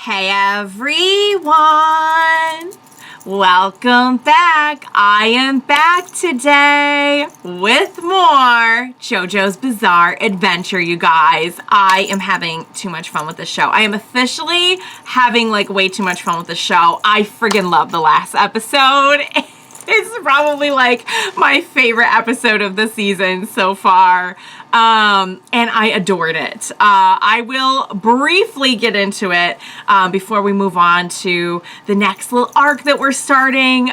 Hey everyone! Welcome back. I am back today with more JoJo's Bizarre Adventure, you guys. I am having too much fun with this show. I am officially having like way too much fun with the show. I friggin' love the last episode. It's probably like my favorite episode of the season so far. And I adored it. I will briefly get into it before we move on to the next little arc that we're starting.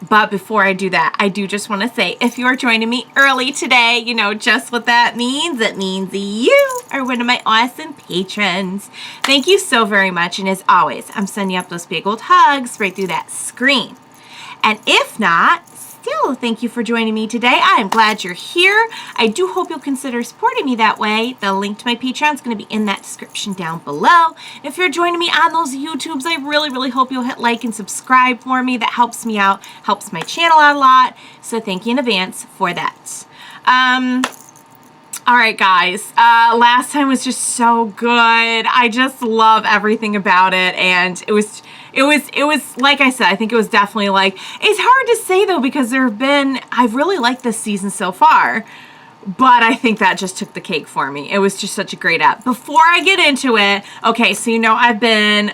But before I do that, I do just want to say, if you're joining me early today, you know just what that means. It means you are one of my awesome patrons. Thank you so very much. And as always, I'm sending up those big old hugs right through that screen. And if not, still thank you for joining me today. I am glad you're here. I do hope you'll consider supporting me that way. The link to my Patreon is going to be in that description down below. If you're joining me on those YouTubes, I really hope you'll hit like and subscribe for me. That helps me out, helps my channel out a lot. So thank you in advance for that. All right, guys, last time was just so good. I just love everything about it. And it was, like I said, I think it was definitely like, it's hard to say though, because I've really liked this season so far, but I think that just took the cake for me. It was just such a great app. Before I get into it, okay, so you know I've been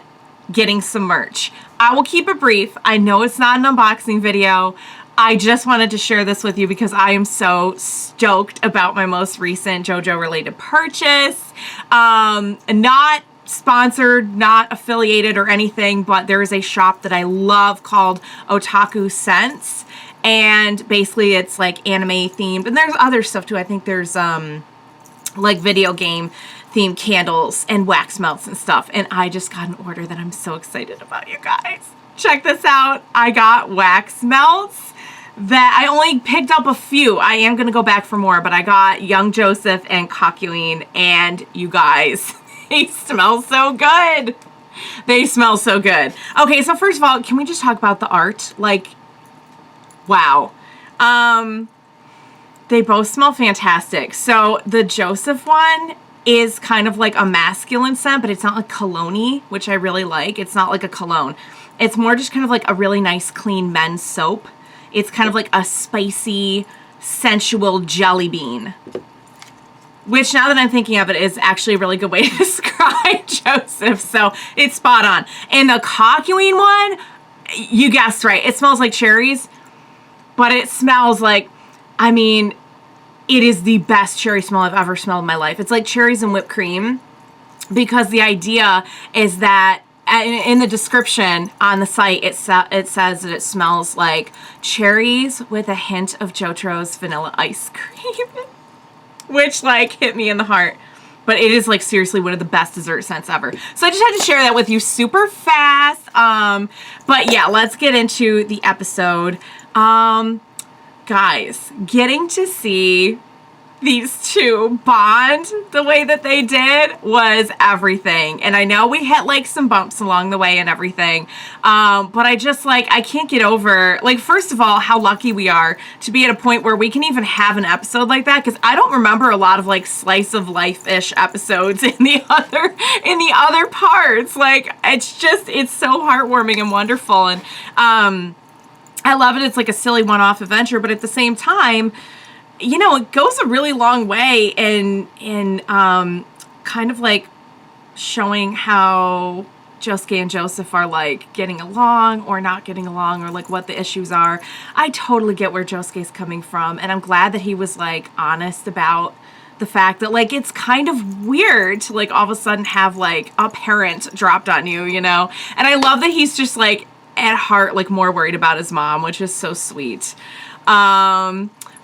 getting some merch. I will keep it brief. I know it's not an unboxing video. I just wanted to share this with you because I am so stoked about my most recent JoJo related purchase. Not sponsored, not affiliated or anything, but there is a shop that I love called Otaku Sense, and basically it's like anime themed, and there's other stuff too. I think there's like video game themed candles and wax melts and stuff, and I just got an order that I'm so excited about, you guys. Check this out. I got wax melts that I only picked up a few. I am gonna go back for more, but I got Young Joseph and Cocuine, and you guys, they smell so good. They smell so good. Okay, so first of all, can we just talk about the art? Like, wow. They both smell fantastic. So the Joseph one is kind of like a masculine scent, but it's not like cologne-y, which I really like. It's not like a cologne. It's more just kind of like a really nice, clean men's soap. It's kind of like a spicy, sensual jelly bean. Which, now that I'm thinking of it, is actually a really good way to describe Joseph. So, it's spot on. And the Cocuine one, you guessed right. It smells like cherries. But it smells like, I mean, it is the best cherry smell I've ever smelled in my life. It's like cherries and whipped cream. Because the idea is that in the description on the site, it says that it smells like cherries with a hint of JoJo's vanilla ice cream. Which, like, hit me in the heart. But it is, like, seriously one of the best dessert scents ever. So I just had to share that with you super fast. But yeah, let's get into the episode. Guys, getting to see these two bond the way that they did was everything. And I know we hit like some bumps along the way and everything, but I just like, I can't get over, like, first of all, how lucky we are to be at a point where we can even have an episode like that, because I don't remember a lot of like slice of life-ish episodes in the other parts. Like, it's so heartwarming and wonderful, and I love it. It's like a silly one-off adventure, but at the same time, you know, it goes a really long way in kind of like showing how Josuke and Joseph are like getting along or not getting along, or like what the issues are. I totally get where Josuke's coming from, and I'm glad that he was like honest about the fact that like it's kind of weird to like all of a sudden have like a parent dropped on you, you know? And I love that he's just like at heart like more worried about his mom, which is so sweet.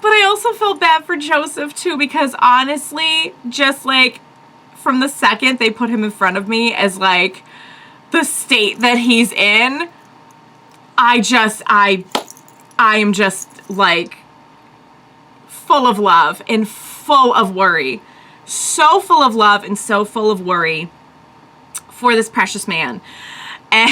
But I also felt bad for Joseph too, because honestly, just like from the second they put him in front of me as like the state that he's in, I am just like full of love and full of worry. So full of love and so full of worry for this precious man. And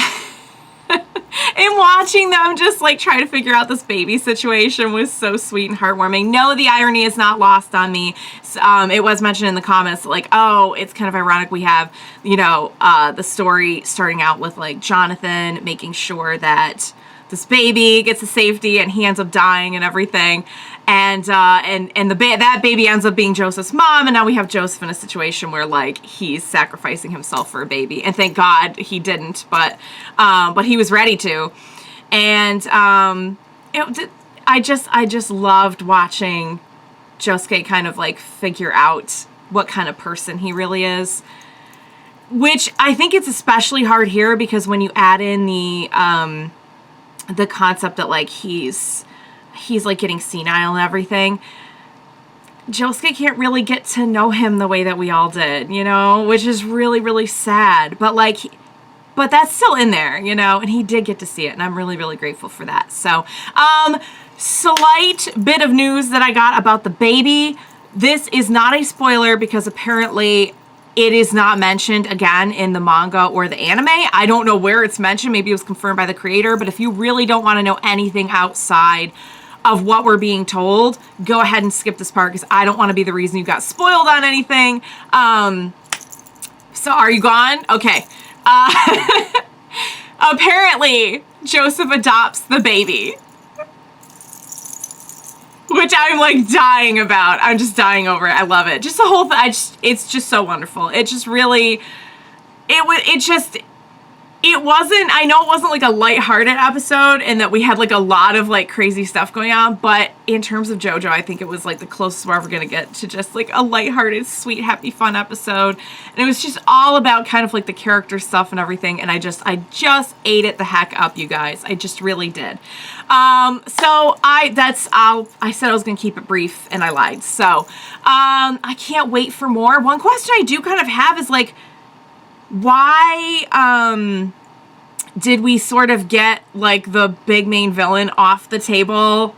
And watching them just like try to figure out this baby situation was so sweet and heartwarming. No, the irony is not lost on me. It was mentioned in the comments, like, oh, it's kind of ironic we have, you know, the story starting out with like Jonathan making sure that this baby gets to safety and he ends up dying and everything. And that baby ends up being Joseph's mom, and now we have Joseph in a situation where like he's sacrificing himself for a baby, and thank God he didn't, but he was ready to, and I just loved watching Josuke kind of like figure out what kind of person he really is, which I think it's especially hard here because when you add in the concept that like he's like getting senile and everything, Josuke can't really get to know him the way that we all did, you know, which is really, really sad. But like, but that's still in there, you know, and he did get to see it, and I'm really, really grateful for that. So, slight bit of news that I got about the baby. This is not a spoiler because apparently it is not mentioned again in the manga or the anime. I don't know where it's mentioned. Maybe it was confirmed by the creator, but if you really don't want to know anything outside of what we're being told, go ahead and skip this part because I don't want to be the reason you got spoiled on anything. So are you gone? Okay. Apparently, Joseph adopts the baby, which I'm like dying about. I'm just dying over it. I love it. Just the whole thing. It's just so wonderful. It just really, it wasn't, I know it wasn't like a lighthearted episode and that we had like a lot of like crazy stuff going on, but in terms of JoJo, I think it was like the closest we're ever going to get to just like a lighthearted, sweet, happy, fun episode. And it was just all about kind of like the character stuff and everything. And I just ate it the heck up, you guys. I just really did. So I said I was going to keep it brief and I lied. So, I can't wait for more. One question I do kind of have is like, why did we sort of get like the big main villain off the table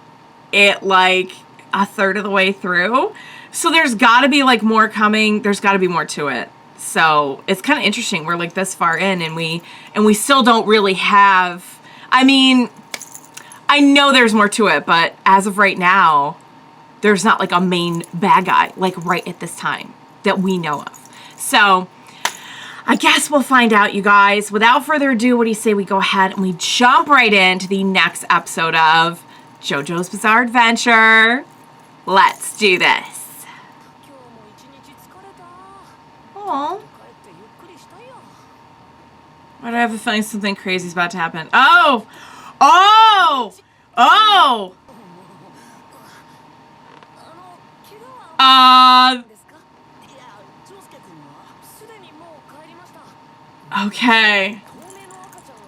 like a third of the way through? So there's got to be like more coming. There's got to be more to it. So it's kind of interesting. We're like this far in and we still don't really have, I mean, I know there's more to it, but as of right now, there's not like a main bad guy like right at this time that we know of. So I guess we'll find out, you guys. Without further ado, what do you say we go ahead and we jump right into the next episode of JoJo's Bizarre Adventure? Let's do this. Aww. Why do I have a feeling something crazy is about to happen? Oh! Oh! Oh! Okay.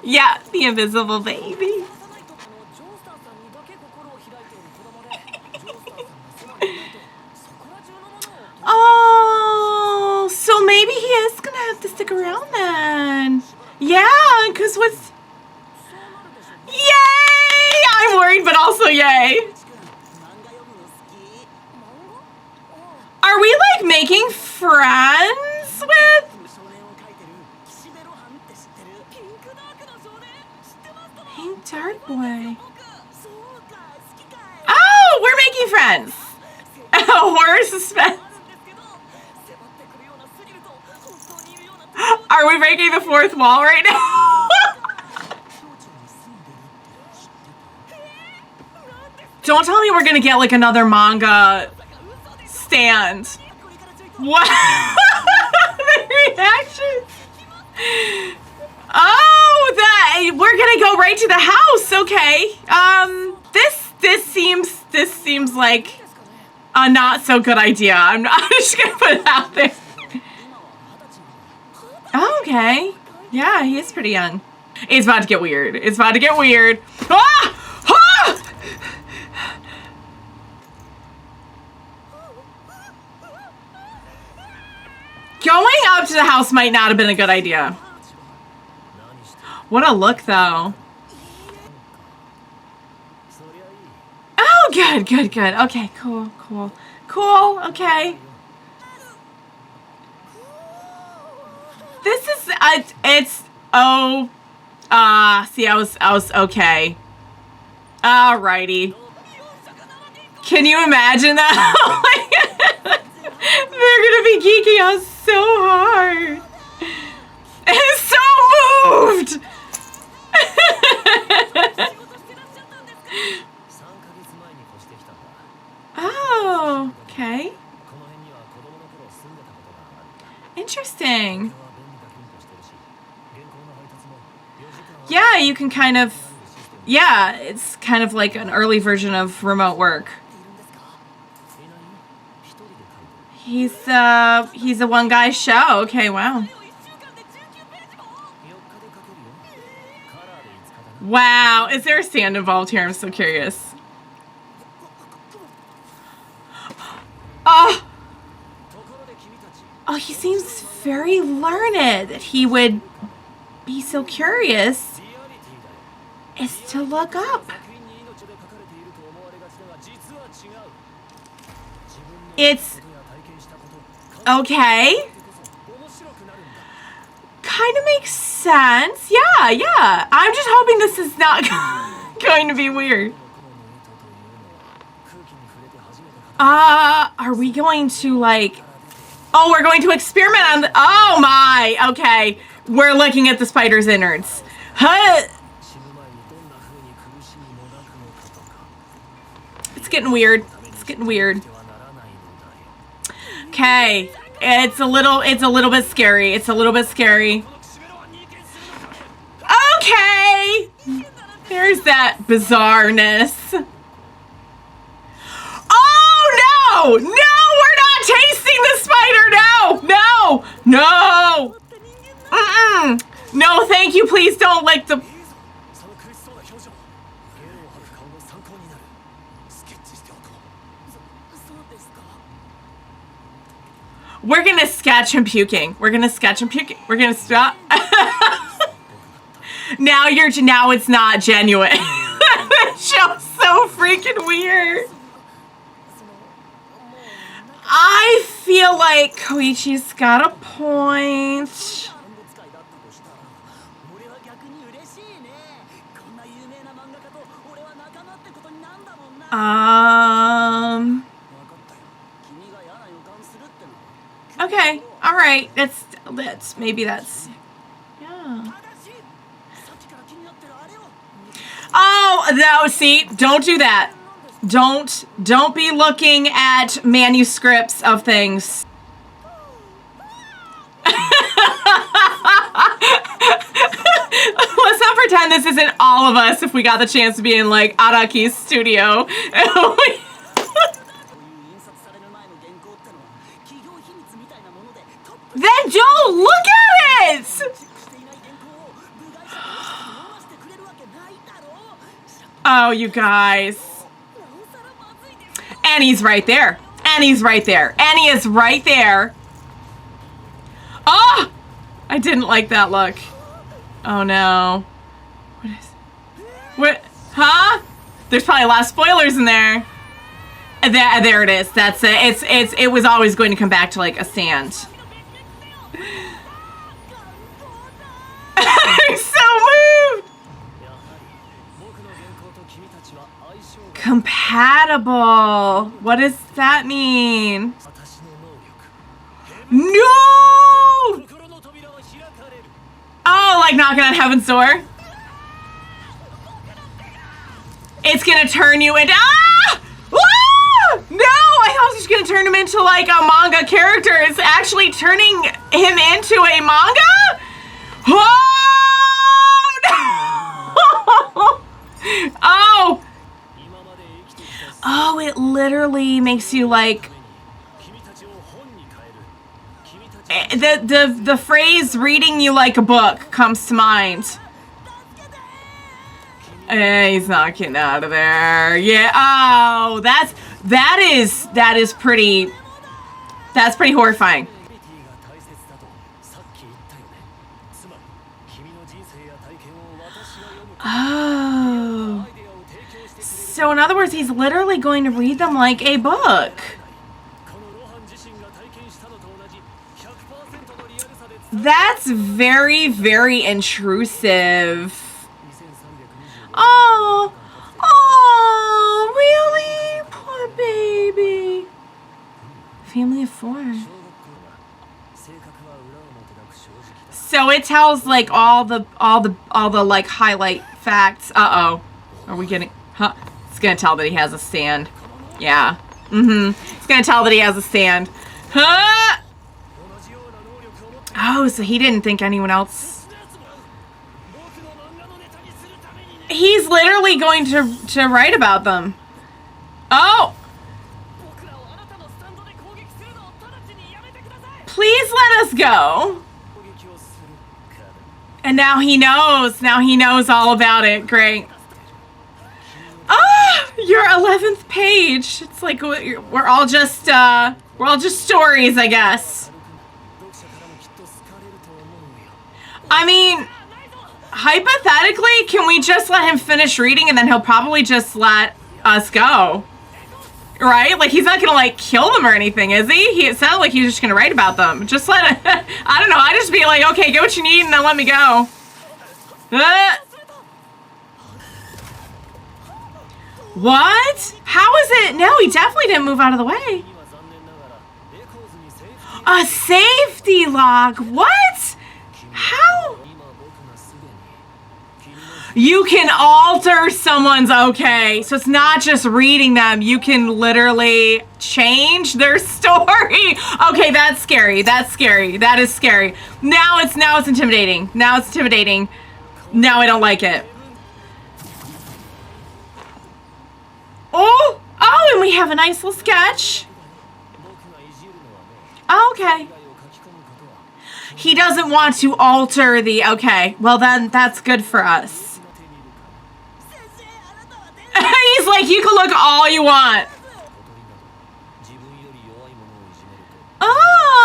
Yeah, the invisible baby. Oh, so maybe he is gonna have to stick around then. Yeah, because what's... Yay! I'm worried, but also yay. Are we like making friends with... Pink Dark Boy. Oh, we're making friends. Horror suspense. Are we breaking the fourth wall right now? Don't tell me we're gonna get like another manga stand. What? The reactions. Oh, that we're gonna go right to the house. Okay. This seems like a not so good idea. I'm just gonna put it out there. Okay. Yeah, he is pretty young. It's about to get weird. It's about to get weird. Ah! Ah! Going up to the house might not have been a good idea. What a look, though. Oh, good, good, good. Okay, cool, cool. Cool, okay. This is, See, I was okay. Alrighty. Can you imagine that? They're gonna be geeking out so hard. It's so moved! Oh, okay. Interesting. Yeah, you can kind of... Yeah, it's kind of like an early version of remote work. He's a one-guy show. Okay, wow. Wow, is there a stand involved here? I'm so curious. Oh, he seems very learned that he would be so curious as to look up. It's okay. Kind of makes sense. Yeah. I'm just hoping this is not going to be weird. Are we going to like... Oh, we're going to experiment on the... Oh my, okay. We're looking at the spider's innards. Huh. It's getting weird. It's getting weird. Okay. It's a little bit scary. It's a little bit scary. Okay. There's that bizarreness. Oh, no! No, we're not tasting the spider! No! No! No! No, thank you. Please don't lick the... We're gonna sketch him puking. We're gonna sketch him puking. We're gonna stop. Now it's not genuine. That show's so freaking weird. I feel like Koichi's got a point. Okay, all right. Maybe that's. Yeah. Oh no! See, don't do that. Don't be looking at manuscripts of things. Let's not pretend this isn't all of us if we got the chance to be in like Araki's studio. Then don't look at it! Oh, you guys. Annie's right there. Annie's right there. Annie is right there. Oh! I didn't like that look. Oh no. What is... What? Huh? There's probably a lot of spoilers in there. There it is. That's it. It was always going to come back to like a sand. I'm so moved. Compatible. What does that mean? No! Oh, like knocking on heaven's door? It's gonna turn you into... Ah! Ah! No! I thought it was just gonna turn him into like a manga character. It's actually turning him into a manga? Oh! No! Oh! Oh, it literally makes you like... The phrase reading you like a book comes to mind. He's not getting out of there. Yeah. Oh, that's pretty horrifying. Oh. So in other words, he's literally going to read them like a book. That's very, very intrusive. Oh, oh, really? Poor baby. Family of 4. So it tells like all the like highlight facts. Uh-oh. Are we getting, huh? It's gonna tell that he has a stand. Yeah. It's gonna tell that he has a stand. Huh? Oh, so he didn't think anyone else. He's literally going to write about them. Oh! Please let us go. And now he knows. Now he knows all about it. Great. Ah, your 11th page. It's like we're all just stories, I guess. I mean, hypothetically, can we just let him finish reading and then he'll probably just let us go? Right? Like, he's not gonna, like, kill them or anything, is he? It sounded like he was just gonna write about them. Just let it, I don't know, I just be like, okay, get what you need and then let me go. What? How is it? No, he definitely didn't move out of the way. A safety lock? What? How? You can alter someone's okay. So it's not just reading them. You can literally change their story. Okay, that's scary. That's scary. That is scary. Now it's intimidating. Now it's intimidating. Now I don't like it. Oh, and we have a nice little sketch. Oh, okay. He doesn't want to alter the, okay, well then that's good for us. He's like, you can look all you want. Oh.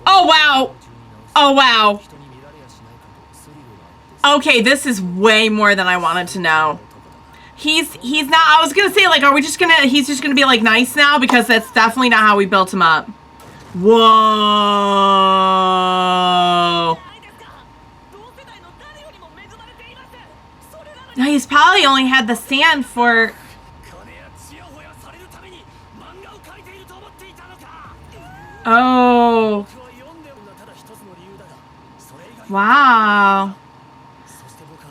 Oh, wow. Oh, wow. Okay, this is way more than I wanted to know. He's not, I was gonna say, like, are we just gonna, he's just gonna be, like, nice now? Because that's definitely not how we built him up. Whoa. No, he's probably only had the sand for... Oh. Wow.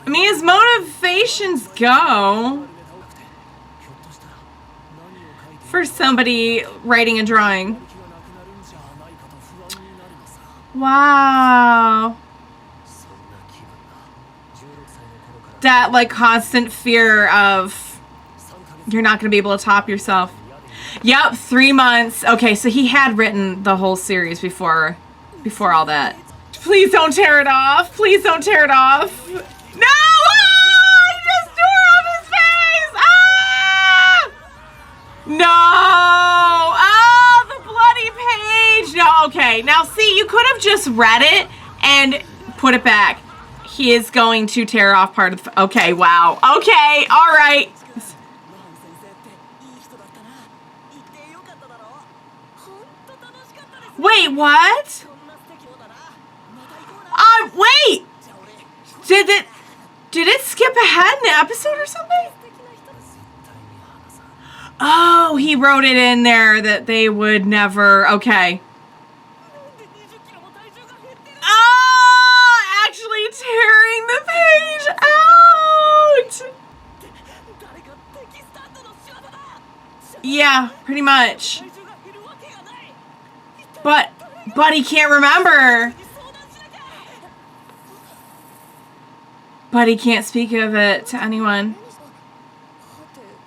I mean, his motivations go for somebody writing and drawing. Wow. That, like, constant fear of you're not going to be able to top yourself. Yep, 3 months. Okay, so he had written the whole series before all that. Please don't tear it off. Please don't tear it off. No! Ah! He just tore off his face! Ah! No! Oh, the bloody page! No, okay. Now, see, you could have just read it and put it back. He is going to tear off part of the... Okay, wow. Okay, all right. Wait, what? Wait! Did it skip ahead in the episode or something? Oh, he wrote it in there that they would never... Okay. Oh, actually tearing the page out! Yeah, pretty much. But he can't remember. But he can't speak of it to anyone.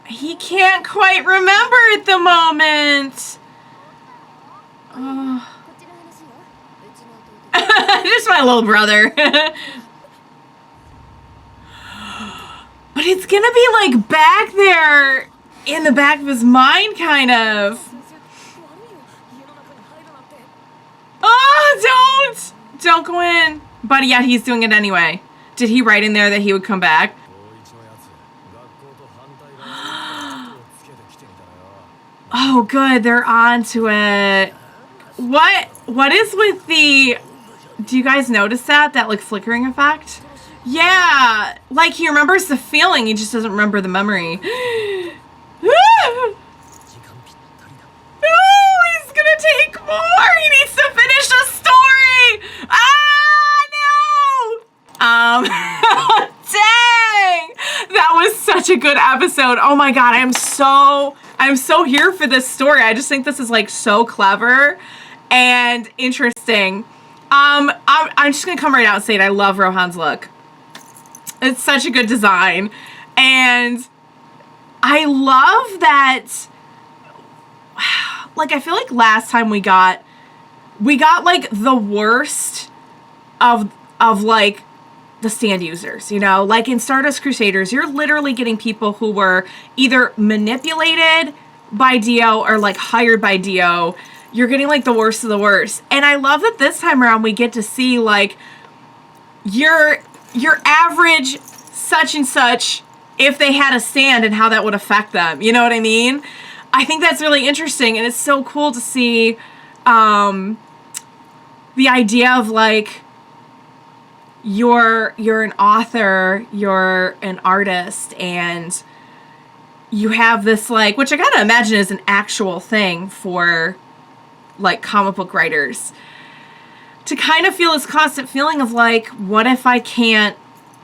He can't quite remember at the moment. Oh. Just my little brother. But it's gonna be like back there in the back of his mind, kind of. Oh, don't go in. But yeah, he's doing it anyway. Did he write in there that he would come back? Oh, good. They're on to it. What is with the... Do you guys notice that like flickering effect? Yeah, like he remembers the feeling, he just doesn't remember the memory. Oh, he's gonna take more! He needs to finish the story! Ah, no! Dang! That was such a good episode. Oh my god, I'm so here for this story. I just think this is like so clever and interesting. I'm just gonna come right out and say it. I love Rohan's look. It's such a good design. And I love that, like, I feel like last time we got like the worst of like the stand users, you know, like in Stardust Crusaders, you're literally getting people who were either manipulated by Dio or like hired by Dio. You're getting like the worst of the worst. And I love that this time around we get to see like your average such and such if they had a stand and how that would affect them. You know what I mean? I think that's really interesting, and it's so cool to see the idea of like you're an author, you're an artist, and you have this like, which I gotta imagine is an actual thing for like comic book writers, to kind of feel this constant feeling of like, what if I can't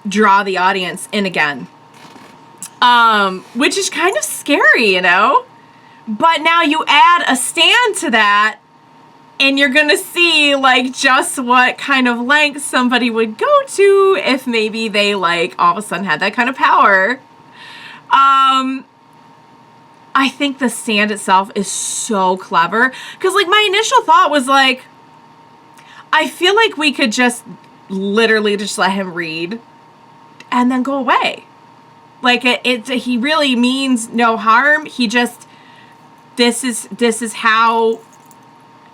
draw the audience in again? Which is kind of scary, you know? But now you add a stand to that, and you're gonna see like just what kind of length somebody would go to if maybe they like all of a sudden had that kind of power. I think the stand itself is so clever, because like my initial thought was like, I feel like we could just literally just let him read and then go away. Like he really means no harm. He just, this is how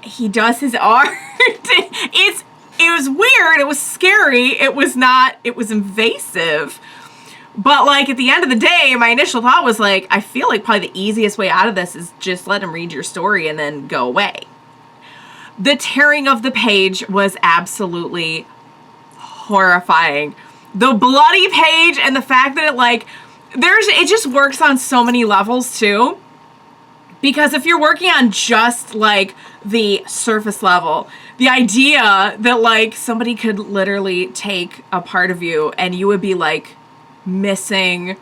he does his art. It was weird. It was scary. It was invasive. But like at the end of the day, my initial thought was like, I feel like probably the easiest way out of this is just let him read your story and then go away. The tearing of the page was absolutely horrifying. The bloody page, and the fact that it like, it just works on so many levels too. Because if you're working on just like the surface level, the idea that like somebody could literally take a part of you and you would be like missing,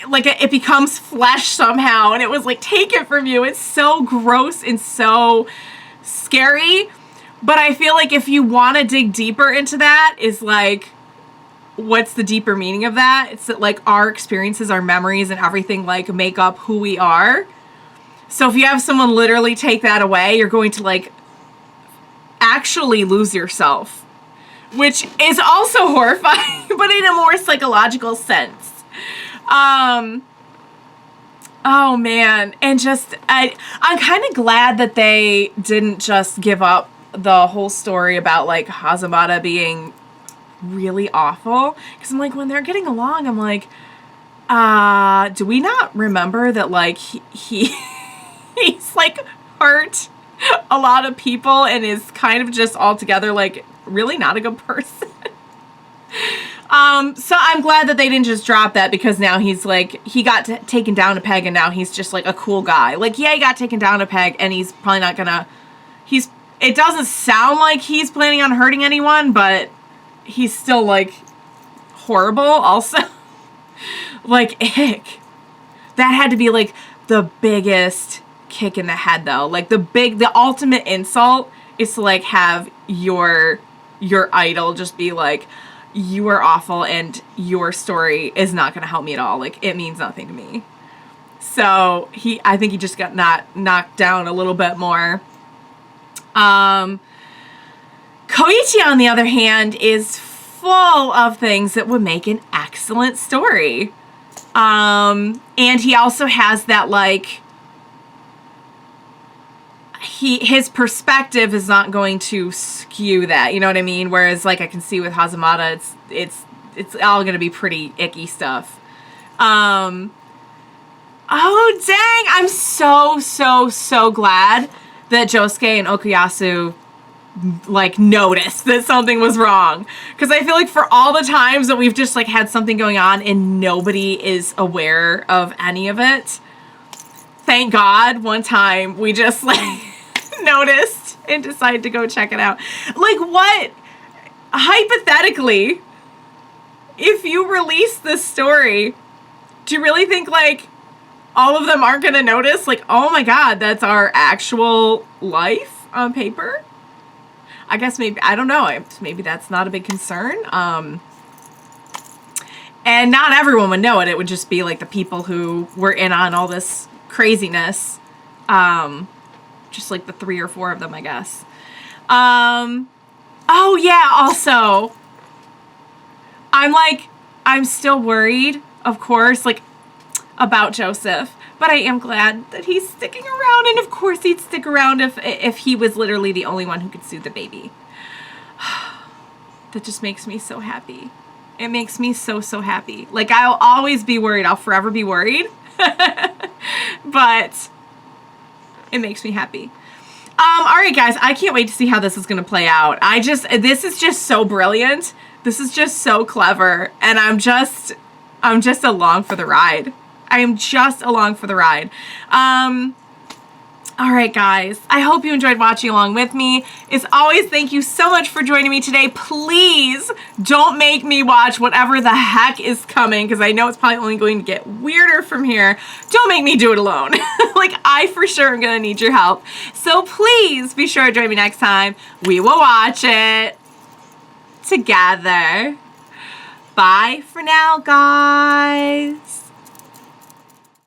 like it becomes flesh somehow and it was like taken from you. It's so gross and so scary. But I feel like if you want to dig deeper into that, is like, what's the deeper meaning of that? It's that like our experiences, our memories, and everything like make up who we are. So if you have someone literally take that away, you're going to like actually lose yourself, which is also horrifying, but in a more psychological sense. Oh man. And just, I'm kind of glad that they didn't just give up the whole story about like Hazamada being really awful. Because I'm like, when they're getting along, I'm like, do we not remember that like he's like hurt a lot of people and is kind of just altogether like really not a good person? So I'm glad that they didn't just drop that, because now he's like, he got taken down a peg and now he's just like a cool guy. Like, yeah, he got taken down a peg and he's probably not gonna, it doesn't sound like he's planning on hurting anyone, but he's still like horrible also. Like, ick. That had to be like the biggest kick in the head though. Like the ultimate insult is to like have your idol just be like, you are awful and your story is not going to help me at all. Like, it means nothing to me. So I think he just got knocked down a little bit more. Koichi, on the other hand, is full of things that would make an excellent story. And he also has that like, his perspective is not going to skew that, you know what I mean? Whereas like I can see with Hazamada, it's all going to be pretty icky stuff. Oh, dang. I'm so glad that Josuke and Okuyasu like noticed that something was wrong, because I feel like for all the times that we've just like had something going on and nobody is aware of any of it, thank God one time we just like noticed and decided to go check it out. Like, what, hypothetically, if you release this story, do you really think like all of them aren't gonna notice, like, oh my God, that's our actual life on paper? I guess maybe, I don't know, maybe that's not a big concern. And not everyone would know it. It would just be like the people who were in on all this craziness. Just like the 3 or 4 of them, I guess. Oh yeah, also, I'm still worried, of course, like, about Joseph. But I am glad that he's sticking around, and of course he'd stick around if he was literally the only one who could soothe the baby. That just makes me so happy. It makes me so happy. Like, I'll always be worried. I'll forever be worried. But it makes me happy. All right, guys, I can't wait to see how this is going to play out. This is just so brilliant. This is just so clever, and I'm just along for the ride. I am just along for the ride. All right, guys, I hope you enjoyed watching along with me. As always, thank you so much for joining me today. Please don't make me watch whatever the heck is coming, because I know it's probably only going to get weirder from here. Don't make me do it alone. Like, I for sure am going to need your help. So please be sure to join me next time. We will watch it together. Bye for now, guys.